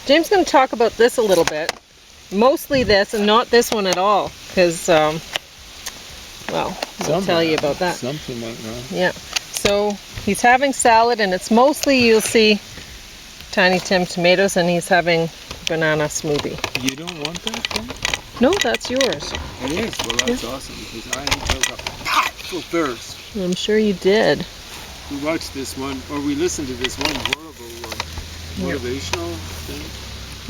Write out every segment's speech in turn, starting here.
James is going to talk about this a little bit. Mostly this, and not this one at all, because, well, I'll tell you about that. Something went wrong. Yeah. So he's having salad, and it's mostly, you'll see, Tiny Tim tomatoes, and he's having banana smoothie. You don't want that then? No, that's yours. It is? Well, that's awesome, because I took a pot full thirst. I'm sure you did. We watched this one, or we listened to this one horrible motivational thing.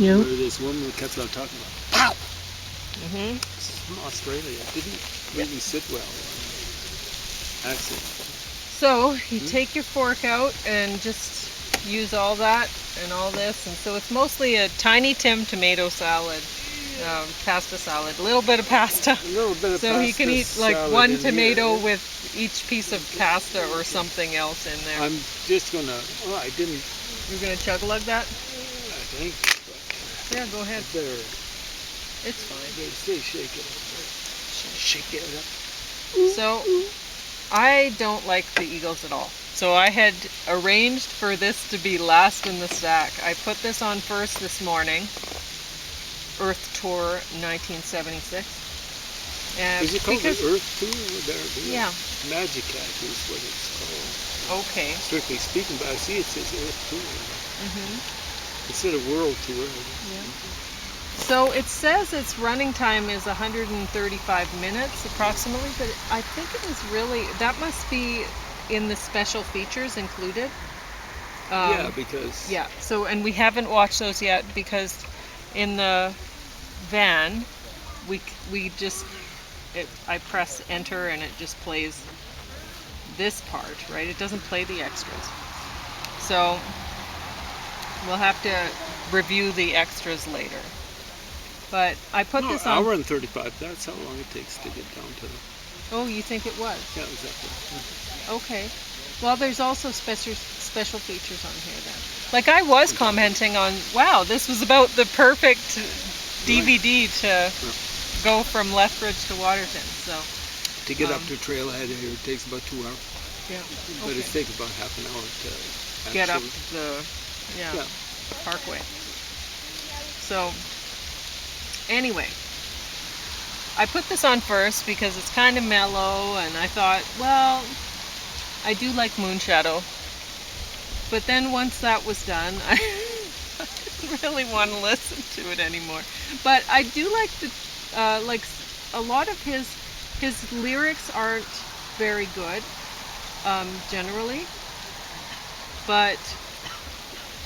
Yeah. Where this woman kept on talking about pow! Mm-hmm. This is from Australia. It didn't really sit well. Accent. So you take your fork out and just use all that and all this, and so it's mostly a Tiny Tim tomato salad, pasta salad, a little bit of pasta. A little bit of so pasta he can eat like salad one in tomato here. with each piece of pasta or something else in there. I'm just gonna. Oh, I didn't. You're gonna chug lug that? I think. Yeah, go ahead. Better. It's fine. Stay shake it up. Shake it up. So I don't like the Eagles at all. So I had arranged for this to be last in the stack. I put this on first this morning. Earth Tour 1976. Is it called the Earth Tour? Yeah. Majikat is what it's called. Okay. Strictly speaking, but I see it says Earth Tour. Mm-hmm. Instead of World Tour. Yeah. So it says its running time is 135 minutes approximately, but I think it was really, that must be in the special features included. Yeah, because... Yeah, so, and we haven't watched those yet because in the van, I press enter and it just plays this part, right? It doesn't play the extras. So we'll have to review the extras later. But I put this on... hour and 35, that's how long it takes to get down to them. Oh, you think it was? Yeah, exactly. Okay. Well, there's also special features on here then. Like I was commenting on, wow, this was about the perfect DVD to go from Lethbridge to Waterton. So to get up to Trailhead here, it takes about 2 hours. Yeah. But Okay. it takes about half an hour to Get up actually- the parkway. So anyway, I put this on first because it's kind of mellow, and I thought, well, I do like Moonshadow. But then once that was done, I didn't really want to listen to it anymore. But I do like like a lot of his lyrics aren't very good, generally. But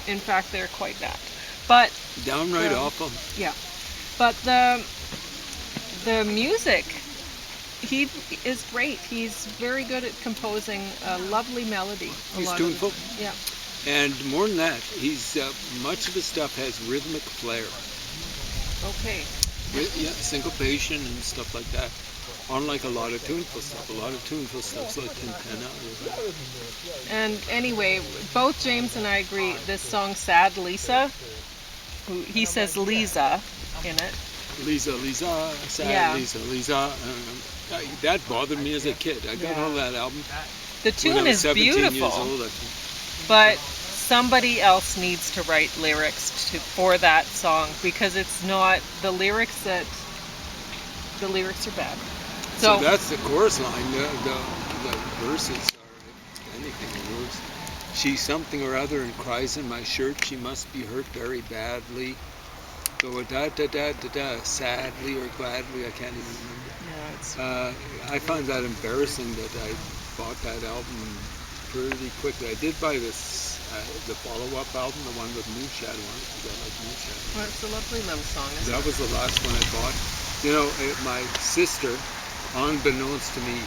in fact, they're quite bad. But downright awful. Yeah. But the music, he is great. He's very good at composing a lovely melody. He's tuneful. Yeah. And more than that, he's much of his stuff has rhythmic flair. Okay. Yeah, syncopation and stuff like that. Unlike a lot of tuneful stuff. A lot of tuneful stuff's like Quintana. And anyway, both James and I agree, this song, Sad Lisa, he says Lisa in it. Lisa, sad Yeah. Lisa. That bothered me as a kid. I got all that album. The when I tune was is 17 beautiful, years old, I think. but somebody else needs to write lyrics for that song because it's not, the lyrics are bad. So that's the chorus line. The verses are anything worse. She's something or other and cries in my shirt. She must be hurt very badly. Go da da da da da, sadly or gladly. I can't even remember. I find that embarrassing that I bought that album pretty quickly. I did buy this, the follow-up album, the one with Moonshadow on it, because I like Moonshadow. Well, it's a lovely little song, isn't That was the last one I bought. You know, my sister, unbeknownst to me,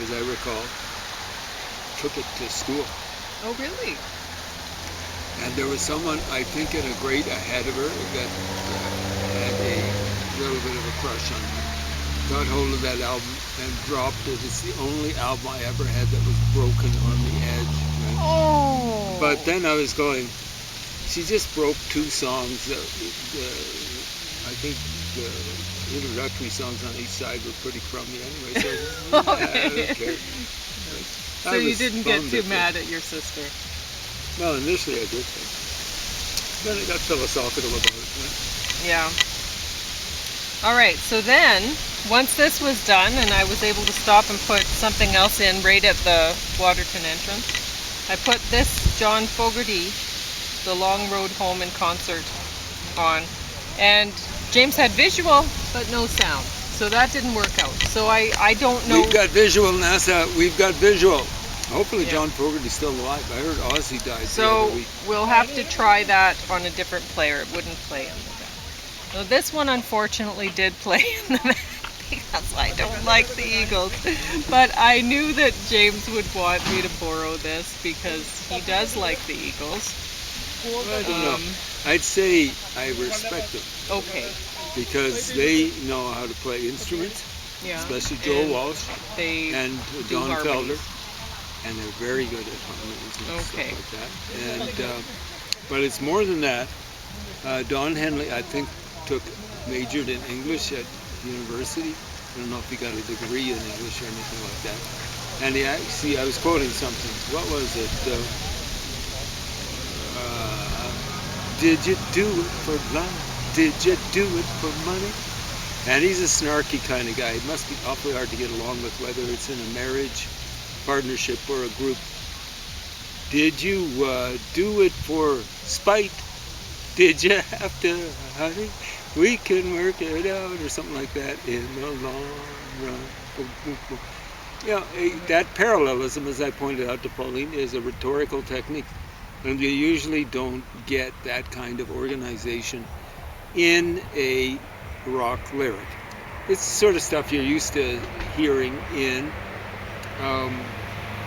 as I recall, took it to school. Oh, really? And there was someone, I think, in a grade ahead of her that had a little bit of a crush on her. Got hold of that album and dropped it. It's the only album I ever had that was broken on the edge. Right? Oh! But then I was going, she just broke 2 songs. I think the introductory songs on each side were pretty crummy anyway. So I don't care. So you didn't get too mad at your sister? Well, initially I did think. Then I got philosophical about it. Yeah. All right, so then, once this was done and I was able to stop and put something else in right at the Waterton entrance, I put this John Fogerty, The Long Road Home in Concert, on. And James had visual, but no sound. So that didn't work out. So I don't know. We've got visual, NASA. We've got visual. Hopefully Yeah. John Fogerty's still alive. I heard Ozzy died the So other week. we'll have to try that on a different player. It wouldn't play in the back. So this one unfortunately did play in the back because I don't like the Eagles. But I knew that James would want me to borrow this because he does like the Eagles. I don't know. I'd say I respect them Okay. because they know how to play instruments, Yeah. especially Joel And Walsh They and do Don harmonies. Felder, and they're very good at harmonies and Okay. stuff like that. And but it's more than that. Don Henley, I think, majored in English at university. I don't know if he got a degree in English or anything like that. And he actually, I was quoting something. What was it? Did you do it for love? Did you do it for money? And he's a snarky kind of guy. It must be awfully hard to get along with, whether it's in a marriage, partnership, or a group. Did you do it for spite? Did you have to, honey? We can work it out, or something like that in the long run. Boom, boom, boom. Yeah, that parallelism, as I pointed out to Pauline, is a rhetorical technique. And you usually don't get that kind of organization in a rock lyric. It's the sort of stuff you're used to hearing in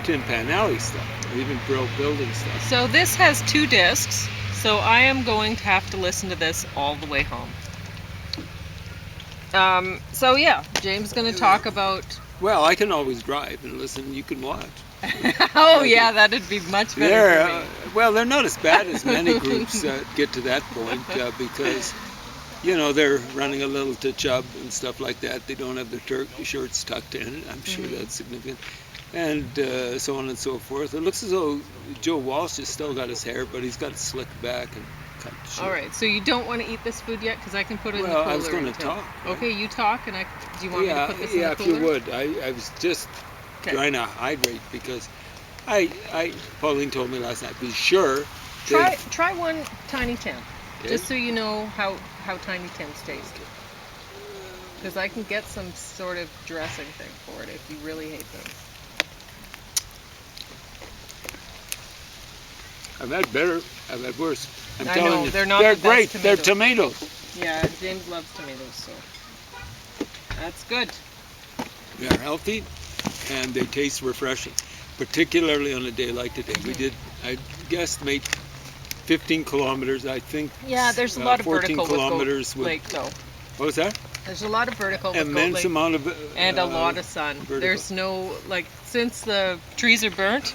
Tin Pan Alley stuff, or even Brill Building stuff. So this has 2 discs, so I am going to have to listen to this all the way home. So yeah, James is going to talk about... Well, I can always drive and listen. You can watch. Oh yeah, that'd be much better for me. Well, they're not as bad as many groups get to that point because, you know, they're running a little to chub and stuff like that. They don't have their shirts tucked in. I'm sure that's significant. And so on and so forth. It looks as though Joe Walsh has still got his hair, but he's got it slicked back and cut short. All right, so you don't want to eat this food yet because I can put it in the cooler. Well, I was going to until... talk. Okay, you talk, and do you want me to put this in the if cooler? you would. I was just trying to hydrate because Pauline told me last night, be sure. Try one Tiny Tim, Okay. just so you know how Tiny Tims taste. Because I can get some sort of dressing thing for it if you really hate them. I've had better. I've had worse. I'm I telling know, you, they're not they're the great. best They're tomatoes. tomatoes. Yeah, James loves tomatoes, so that's good. They're healthy, and they taste refreshing, particularly on a day like today. I guesstimate 15 kilometers. I think. Yeah, there's a lot of 14 vertical kilometers with Goat Lake, though. What was that? There's a lot of vertical with Goat Immense Lake. amount of. And a lot of sun. vertical. There's no, since the trees are burnt,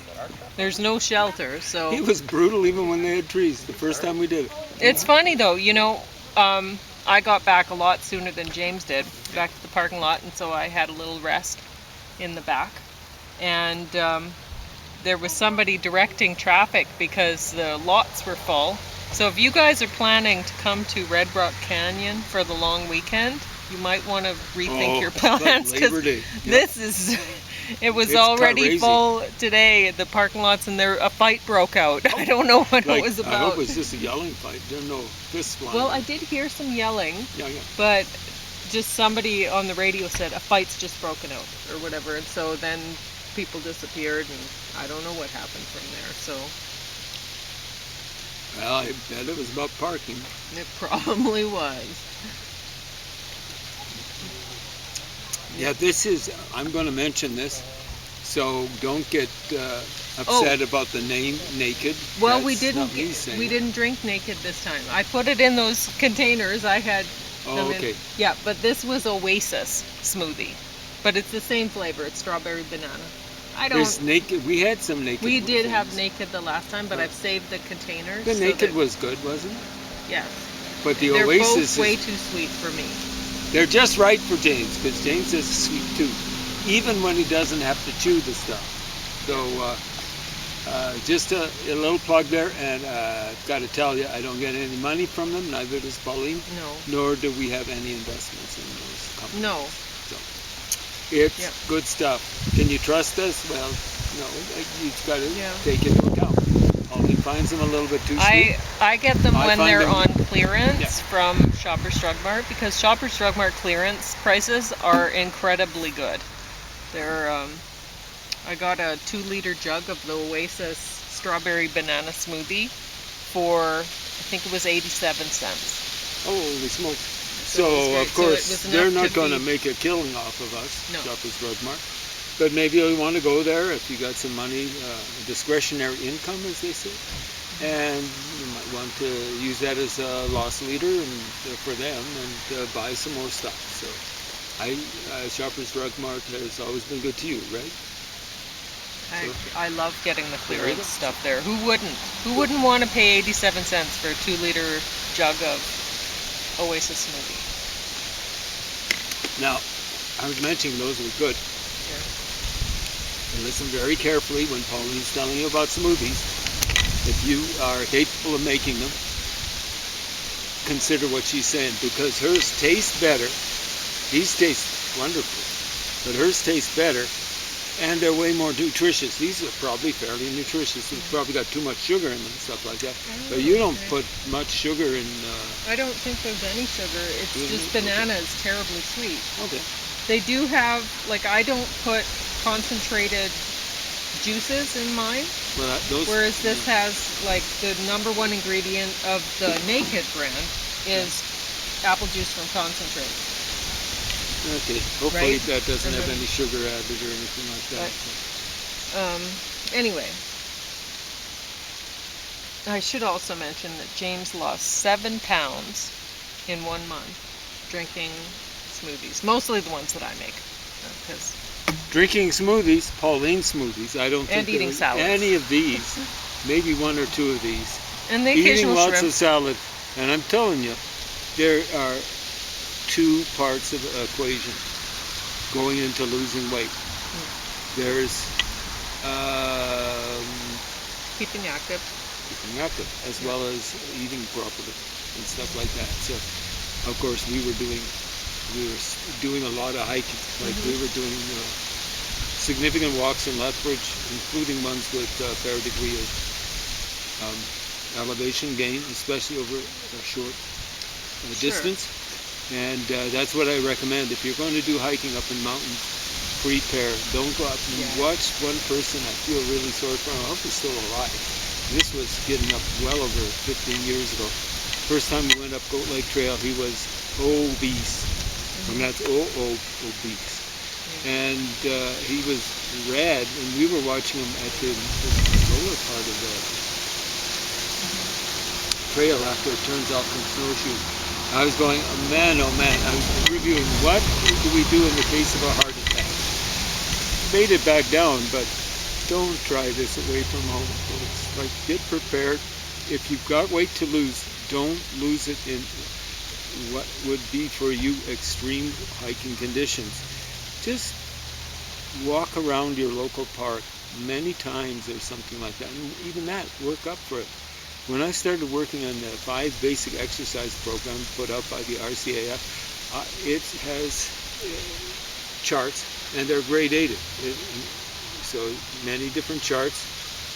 there's no shelter, so... It was brutal even when they had trees, the first time we did it. It's funny, though, I got back a lot sooner than James did, back to the parking lot, and so I had a little rest in the back. And there was somebody directing traffic because the lots were full. So if you guys are planning to come to Red Rock Canyon for the long weekend, you might want to rethink your plans, Labor Day. this is... It was It's already crazy. full today, the parking lots, and a fight broke out. I don't know what it was about. I hope it was just a yelling fight. There's no fist flying. Well, I did hear some yelling, Yeah. but just somebody on the radio said a fight's just broken out or whatever, and so then people disappeared, and I don't know what happened from there. So Well, I bet it was about parking. it probably was. Yeah, I'm going to mention this, so don't get upset about the name Naked. Well, That's we didn't drink Naked this time. I put it in those containers. I had them okay. Yeah, but this was Oasis smoothie. But it's the same flavor. It's strawberry banana. There's Naked. We had some Naked. We did things. have Naked the last time, but I've saved the containers. The so Naked that- was good, wasn't it? Yes. But the They're Oasis both way too sweet for me. they're just right for James, because James has a sweet tooth, even when he doesn't have to chew the stuff. So Just a little plug there, and I've got to tell you, I don't get any money from them, neither does Pauline, No. nor do we have any investments in those companies. No. So it's Yep. good stuff. Can you trust us? Well, no, you've got to Yeah. take into account. Pauline finds them a little bit too sweet. I get them I when find they're them- on clearance Yeah. from Shoppers Drug Mart, because Shoppers Drug Mart clearance prices are incredibly good. They're I got a 2-liter jug of the Oasis strawberry banana smoothie for, I think it was 87 cents. Holy smokes. So it was So, great. of So it course, was enough they're to not going to feed- make a killing off of us, No. Shoppers Drug Mart. But maybe you want to go there if you got some money, discretionary income, as they say. And you might want to use that as a loss leader and for them, and buy some more stuff. So, Shoppers Drug Mart has always been good to you, right? I love getting the There you clearance go. stuff there. Who wouldn't? Who wouldn't want to pay 87 cents for a 2-liter jug of Oasis smoothie? Now, I was mentioning those were good. Yeah. And listen very carefully when Pauline's telling you about smoothies. If you are capable of making them, consider what she's saying, because hers taste better. These taste wonderful, but hers taste better, and they're way more nutritious. These are probably fairly nutritious. They've probably got too much sugar in them, stuff like that. But you don't put much sugar in. I don't think there's any sugar. It's Really? just banana is terribly sweet. Okay. They do have, like, I don't put concentrated juices in mine, Well, those. whereas this has, like, the #1 ingredient of the Naked brand is apple juice from concentrate. Okay. Hopefully Right? that doesn't And have then- any sugar added or anything like that. Anyway, I should also mention that James lost 7 pounds in 1 month drinking smoothies, mostly the ones that I make, because Drinking smoothies, Pauline smoothies. I don't think And there eating was salads. any of these. Maybe 1 or 2 of these. and the Eating occasional lots shrimp. of salad, and I'm telling you, there are 2 parts of the equation going into losing weight. There's Keeping active. keeping active, as well as eating properly and stuff like that. So, of course, we were doing a lot of hiking. Like we were doing significant walks in Lethbridge, including ones with a fair degree of elevation gain, especially over a short distance. And that's what I recommend. If you're going to do hiking up in mountains, prepare. Don't go up and watch one person. I feel really sorry for him. I hope he's still alive. This was getting up well over 15 years ago. First time we went up Goat Lake Trail, he was obese. And that's obese. And he was red, and we were watching him at the lower part of the trail after it turns off from snowshoes. I was going, oh man, I was reviewing what do we do in the case of a heart attack. Made it back down, but don't try this away from home, folks. Like, get prepared. If you've got weight to lose, don't lose it in what would be for you extreme hiking conditions. Just walk around your local park many times or something like that, and even that, work up for it. When I started working on the 5 basic exercise program put out by the RCAF, it has charts, and they're gradated. So many different charts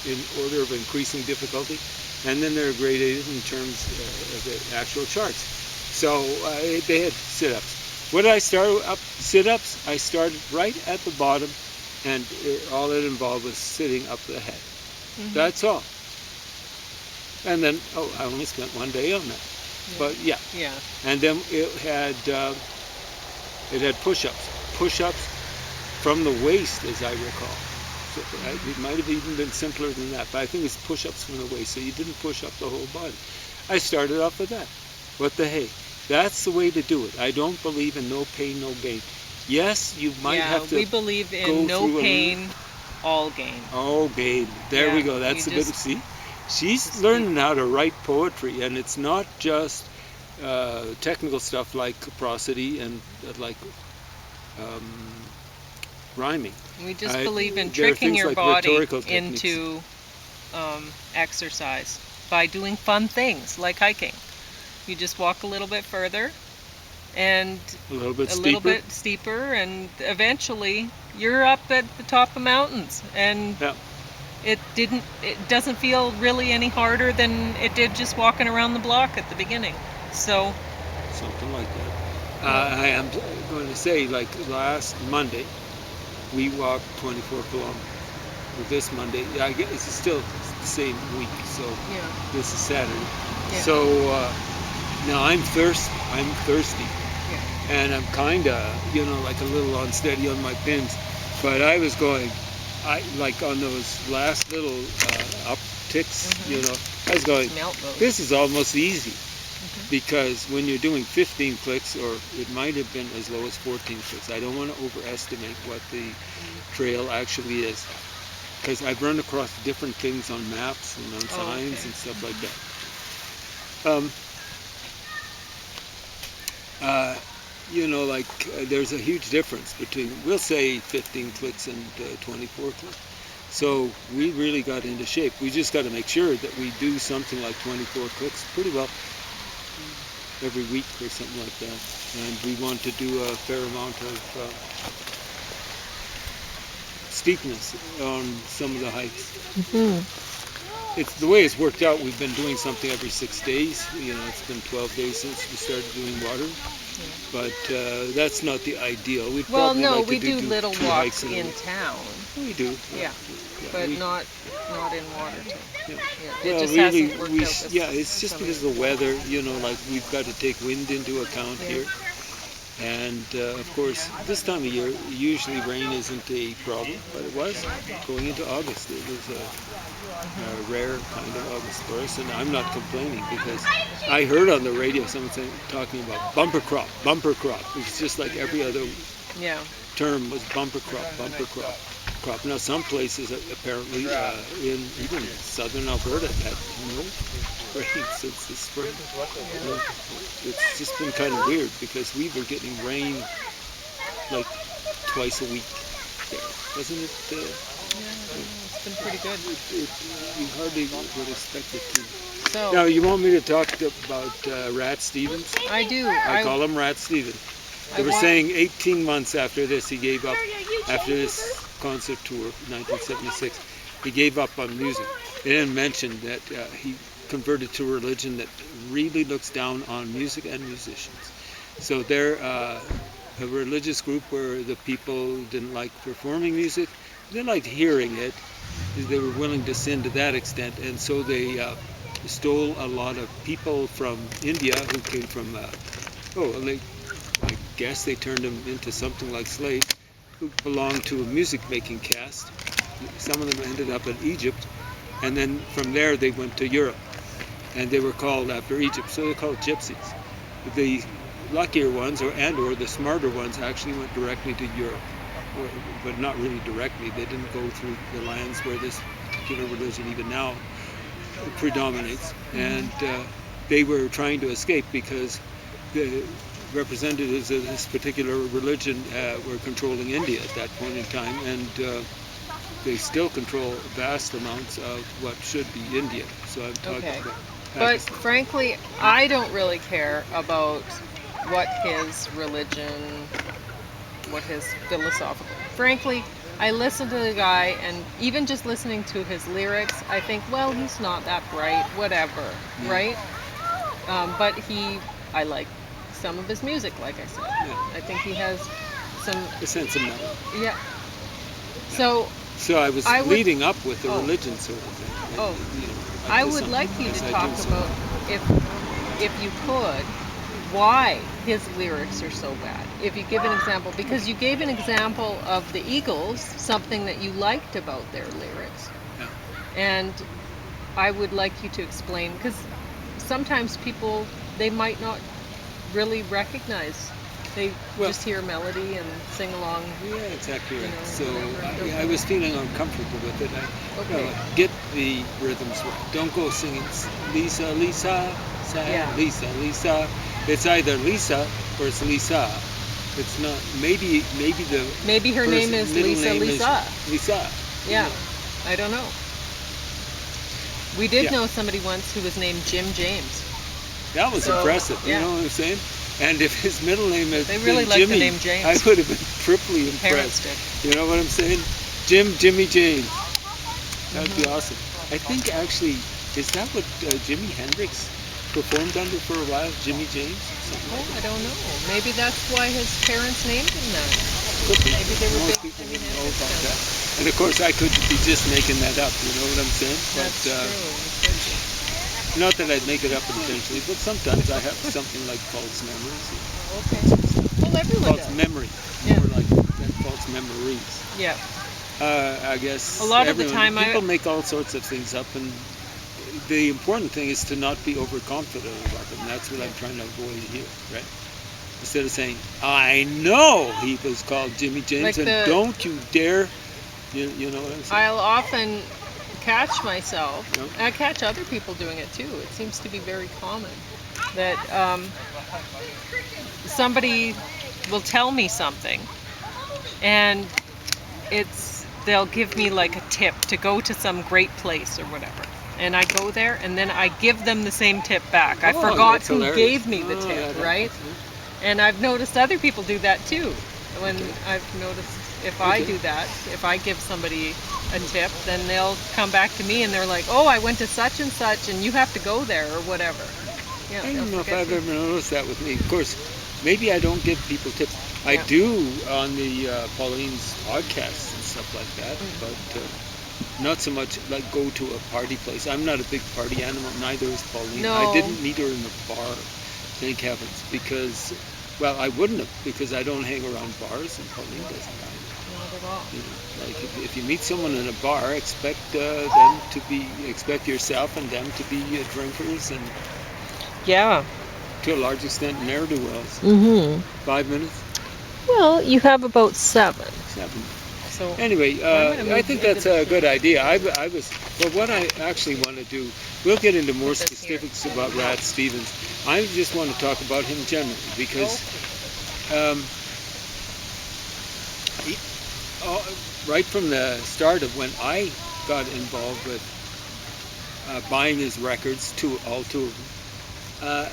in order of increasing difficulty, and then they're gradated in terms of the actual charts. So they had sit-ups. What did I start up? Sit-ups, I started right at the bottom, and all it involved was sitting up the head. That's all. And then, I only spent 1 day on that. But yeah. And then it had push-ups. Push-ups from the waist, as I recall. So it might have even been simpler than that, but I think it's push-ups from the waist, so you didn't push up the whole body. I started off with that. What the hey? That's the way to do it. I don't believe in no pain, no gain. Yes, you might have to. We believe in go no through pain, all gain. All gain. There we go. That's a good. See, she's learning how to write poetry, and it's not just technical stuff like prosody and like rhyming. We just believe in there are tricking things your like body rhetorical techniques. into exercise by doing fun things like hiking. You just walk a little bit further and A little bit a little steeper. bit steeper, and eventually you're up at the top of mountains. And Yeah. it doesn't feel really any harder than it did just walking around the block at the beginning. So Something like that. I am going to say, like last Monday, we walked 24 kilometers. Well, this Monday, I guess it's still the same week, so yeah, this is Saturday. yeah, So now I'm thirsty, yeah. and I'm kind of, like a little unsteady on my pins. But I was going, like on those last little upticks, I was going, Melt those. this is almost easy. Mhm. Because when you're doing 15 clicks, or it might have been as low as 14 clicks, I don't want to overestimate what the trail actually is. Because I've run across different things on maps and on signs okay. and stuff like that. There's a huge difference between, we'll say, 15 clicks and 24 clicks. So we really got into shape. We just got to make sure that we do something like 24 clicks pretty well every week or something like that. And we want to do a fair amount of steepness on some of the hikes. Mm-hmm. It's the way it's worked out. We've been doing something every 6 days. It's been 12 days since we started doing water. But that's not the ideal. We'd Well, probably no, like to we do little 2 walks hikes in a in week. town. We do. Yeah, but not in Waterton. Yeah. Yeah, it Well, just really, hasn't worked out this it's just summer. because of the weather. Like we've got to take wind into account Yeah. here. And of course, this time of year, usually rain isn't a problem, but it was going into August. It was a rare kind of August for us, and I'm not complaining because I heard on the radio someone talking about bumper crop, bumper crop. It's just like every other Yeah. term was bumper crop, crop. Now, some places apparently in even southern Alberta had no rain since the spring. It's just been kind of weird because we were getting rain like twice a week there, wasn't it? Yeah, it's been pretty good. You hardly would expect it to. So Now, you want me to talk about Rat Stevens? I do. I call him Rat Stevens. They were saying 18 months after this, he gave up, after this concert tour, 1976, he gave up on music. They didn't mention that he converted to a religion that really looks down on music and musicians. So they're a religious group where the people didn't like performing music, they liked hearing it. They were willing to sin to that extent, and so they stole a lot of people from India who came from, I guess they turned them into something like slaves, who belonged to a music-making caste. Some of them ended up in Egypt, and then from there they went to Europe, and they were called after Egypt, so they're called gypsies. The luckier ones, or the smarter ones, actually went directly to Europe, but not really directly. They didn't go through the lands where this particular religion even now predominates, and they were trying to escape because the representatives of this particular religion were controlling India at that point in time, and they still control vast amounts of what should be India. So I'm talking about But Pakistan. frankly, I don't really care about what his religion, what his philosophical. Frankly, I listen to the guy, and even just listening to his lyrics, I think, well, he's not that bright, whatever, right? But I like some of his music, like I said. Yeah. I think he has some, A sense of melody. yeah. So So I was I would- leading up with the Oh. religion sort of thing. Oh. Like I this would song, like you as to I talk do about, if you could, why his lyrics are so bad. If you give an example, because you gave an example of the Eagles, something that you liked about their lyrics. Yeah. And I would like you to explain, because sometimes people, they might not really recognize. They just hear melody and sing along. Yeah, exactly right. You know, So whatever. I was feeling uncomfortable with it. Okay. Get the rhythms right. Don't go singing Lisa, Lisa, Yeah. Lisa, Lisa. It's either Lisa or it's Lisa. It's not. Maybe the Maybe her name is middle Lisa name is Lisa. Lisa. Yeah, I don't know. We did Yeah. know somebody once who was named Jim James. That was So, impressive. You yeah. know what I'm saying? And if his middle name had They really been liked the Jimmy, name James. I would have been triply Parents impressed. did. You know what I'm saying? Jimmy James. That would be awesome. I think actually, is that what Jimi Hendrix performed under for a while? Jimmy James? Something Oh, like I don't know. Maybe that's why his parents named him that. that. Could be. Maybe they were Most big people Jimi wouldn't know Hendrix about that. fans. And of course, I could be just making that up. You know what I'm saying? That's true. You could be. Not that I'd make it up intentionally, but sometimes I have something like false memories. Okay. Well, everyone False does. memory. Yeah. More like than false memories. Yeah. I guess A lot of the everyone, time people make all sorts of things up, and the important thing is to not be overconfident about them. That's what I'm trying to avoid here, right? Instead of saying, I know he was called Jimmy James, Like and don't you dare, you know what I'm saying? I'll often catch myself. No? And I catch other people doing it too. It seems to be very common that somebody will tell me something, and they'll give me like a tip to go to some great place or whatever. And I go there, and then I give them the same tip back. I Oh, forgot that's who hilarious. gave me the Oh, tip, yeah, that right? happens, And I've noticed other people do that too. When Okay. I've noticed if I Okay. do that, if I give somebody a tip, then they'll come back to me and they're like, "Oh, I went to such and such, and you have to go there or whatever." Yeah, I they'll don't know if forget I've to- ever noticed that with me. Of course, maybe I don't give people tips. I Yeah. do on the Pauline's podcasts and stuff like that, but not so much like go to a party place. I'm not a big party animal. Neither is Pauline. No. I didn't meet her in the bar, thank heavens, because, well, I wouldn't have, because I don't hang around bars, and Pauline doesn't either. Not at all. You know, like if you meet someone in a bar, expect yourself and them to be drinkers and Yeah. to a large extent ne'er do wells. Mm-hmm. 5 minutes, Well, you have about 7. 7. So Anyway, I'm gonna I move think into that's the a good shade. idea. Well, what I actually want to do, we'll get into more Put this here. specifics about Rat Stevens. I just want to talk about him generally because he, right from the start of when I got involved with buying his records, all two of them,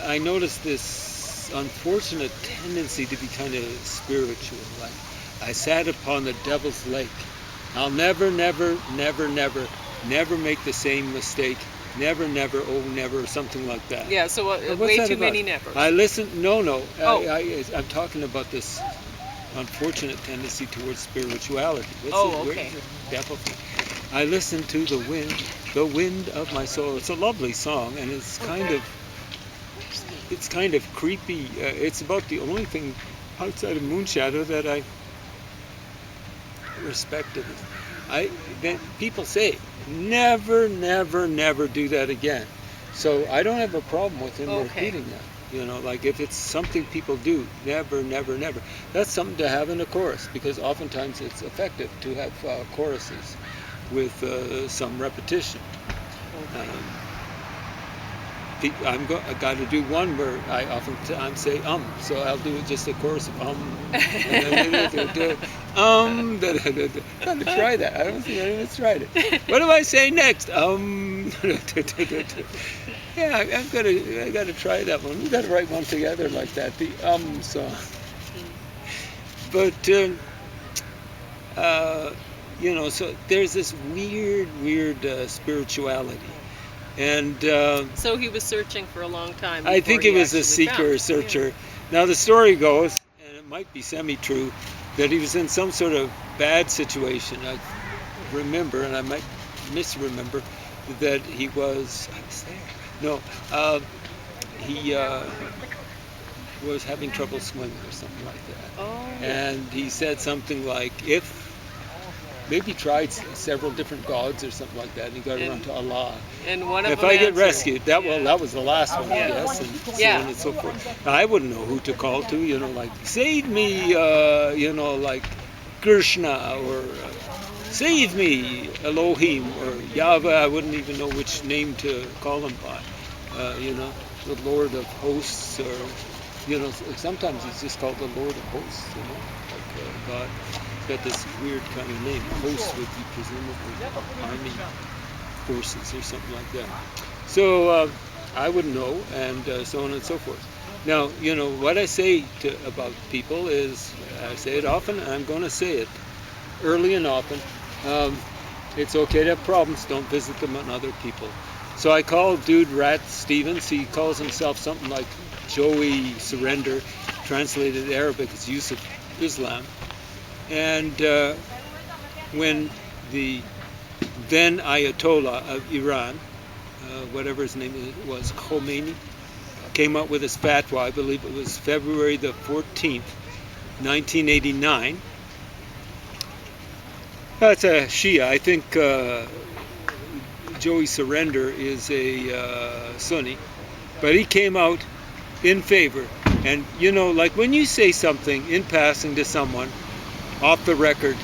I noticed this unfortunate tendency to be kind of spiritual. Like, I sat upon the devil's lake. I'll never, never, never, never, never make the same mistake. Never, never, oh, never, something like that. Yeah, so What's way that too about? many nevers. I listen. No. Oh. I'm talking about this unfortunate tendency towards spirituality. Oh, Where okay. is the devil thing? I listen to the wind of my soul. It's a lovely song, and it's kind of creepy. It's about the only thing outside of Moonshadow that I respected. Then people say, never, never, never do that again. So I don't have a problem with him Okay. repeating that. You know, like if it's something people do, never, never, never. That's something to have in a chorus, because oftentimes it's effective to have choruses with some repetition. I got to do one where I oftentimes say so I'll do just a chorus of Got to try that. I don't think anyone's tried it. What do I say next? Yeah, I got to try that one. We got to write one together like that. The song. But so there's this weird spirituality. And So he was searching for a long time. I think he was a seeker or searcher. Now the story goes, and it might be semi-true, that he was in some sort of bad situation. I remember, and I might misremember, that I was there. No, he was having trouble swimming or something like that. Oh. And he said something like, maybe tried several different gods or something like that, and he got around to Allah. And one of If them I get answered. rescued, that was the last one, I guess, and so Yeah. on and so forth. Now, I wouldn't know who to call to, like, save me, like Krishna, or save me, Elohim, or Yahweh. I wouldn't even know which name to call him by, the Lord of Hosts, or, sometimes he's just called the Lord of Hosts, like God. Got this weird kind of name. Host would be presumably army. courses or something like that. So I wouldn't know, and so on and so forth. Now, what I say about people is, I say it often, and I'm going to say it early and often. It's okay to have problems. Don't visit them on other people. So I called dude Rat Stevens. He calls himself something like Joey Surrender, translated Arabic as Yusuf Islam. And when the then Ayatollah of Iran, whatever his name was, Khomeini, came up with his fatwa, I believe it was February the 14th, 1989. That's a Shia. I think Joey Surrender is a Sunni. But he came out in favor. And, like when you say something in passing to someone, off the record,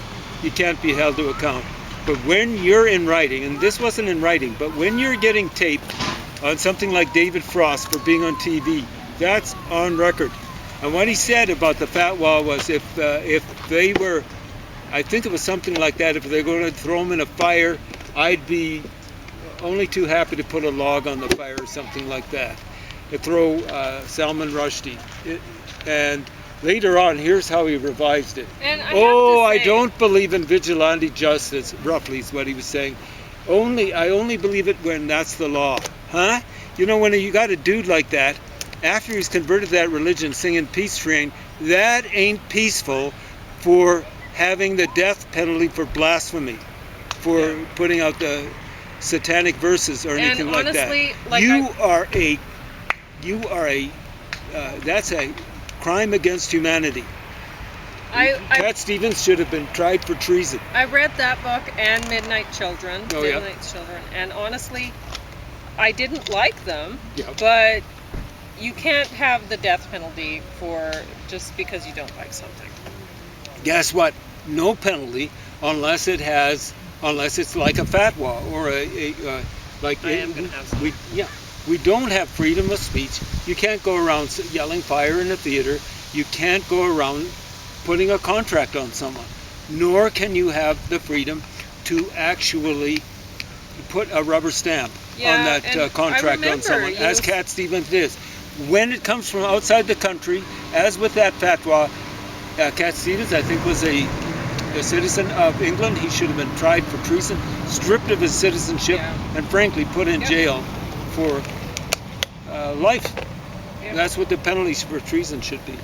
you can't be held to account. But when you're in writing, and this wasn't in writing, but when you're getting taped on something like David Frost for being on TV, that's on record. And what he said about the fatwa was if they were, I think it was something like that, if they're going to throw him in a fire, I'd be only too happy to put a log on the fire or something like that. To throw Salman Rushdie. And later on, here's how he revised it. And I don't believe in vigilante justice, roughly is what he was saying. I only believe it when that's the law. Huh? When you got a dude like that, after he's converted to that religion, singing Peace Train, that ain't peaceful for having the death penalty for blasphemy, for putting out the satanic verses or anything and honestly, like that. That's a crime against humanity. Cat Stevens should have been tried for treason. I read that book and Midnight Children. Yeah. Children, and honestly, I didn't like them. Yeah. But you can't have the death penalty for just because you don't like something. Guess what? No penalty unless it's like a fatwa or like. I am gonna have some. We don't have freedom of speech. You can't go around yelling fire in a theater. You can't go around putting a contract on someone. Nor can you have the freedom to actually put a rubber stamp on that contract on someone, as Cat Stevens did. When it comes from outside the country, as with that fatwa, Cat Stevens, I think, was a citizen of England. He should have been tried for treason, stripped of his citizenship, and frankly put in jail for life. Yep. That's what the penalties for treason should be.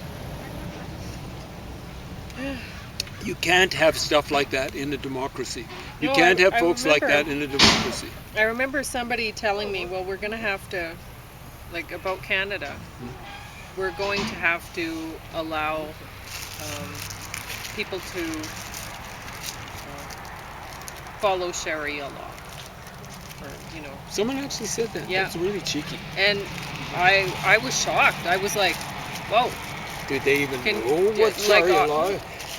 You can't have stuff like that in a democracy. You can't have folks like that in a democracy. I remember somebody telling me, well, we're going to have to, like about Canada, we're going to have to allow people to follow Sharia law. Someone actually said that. Yeah. That's really cheeky. And I was shocked. I was like, whoa. Did they even know what Sharia law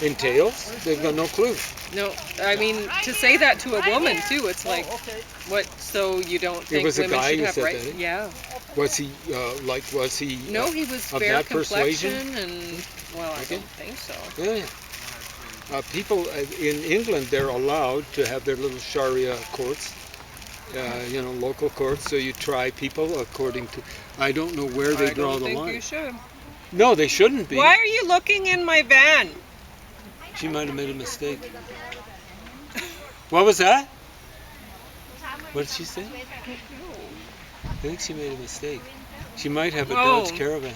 entails? They've got no clue. No, I mean, to say that to a woman, too, it's like, what, so you don't think women should have rights? That, Yeah. Was he, was he No, he was of fair that complexion persuasion? and, well, I don't think so. Yeah. People in England, they're allowed to have their little Sharia courts. Local courts, so you try people according to. I don't know where they draw the line. I don't think you should. No, they shouldn't be. Why are you looking in my van? She might have made a mistake. What was that? What did she say? I think she made a mistake. She might have a Dodge Caravan.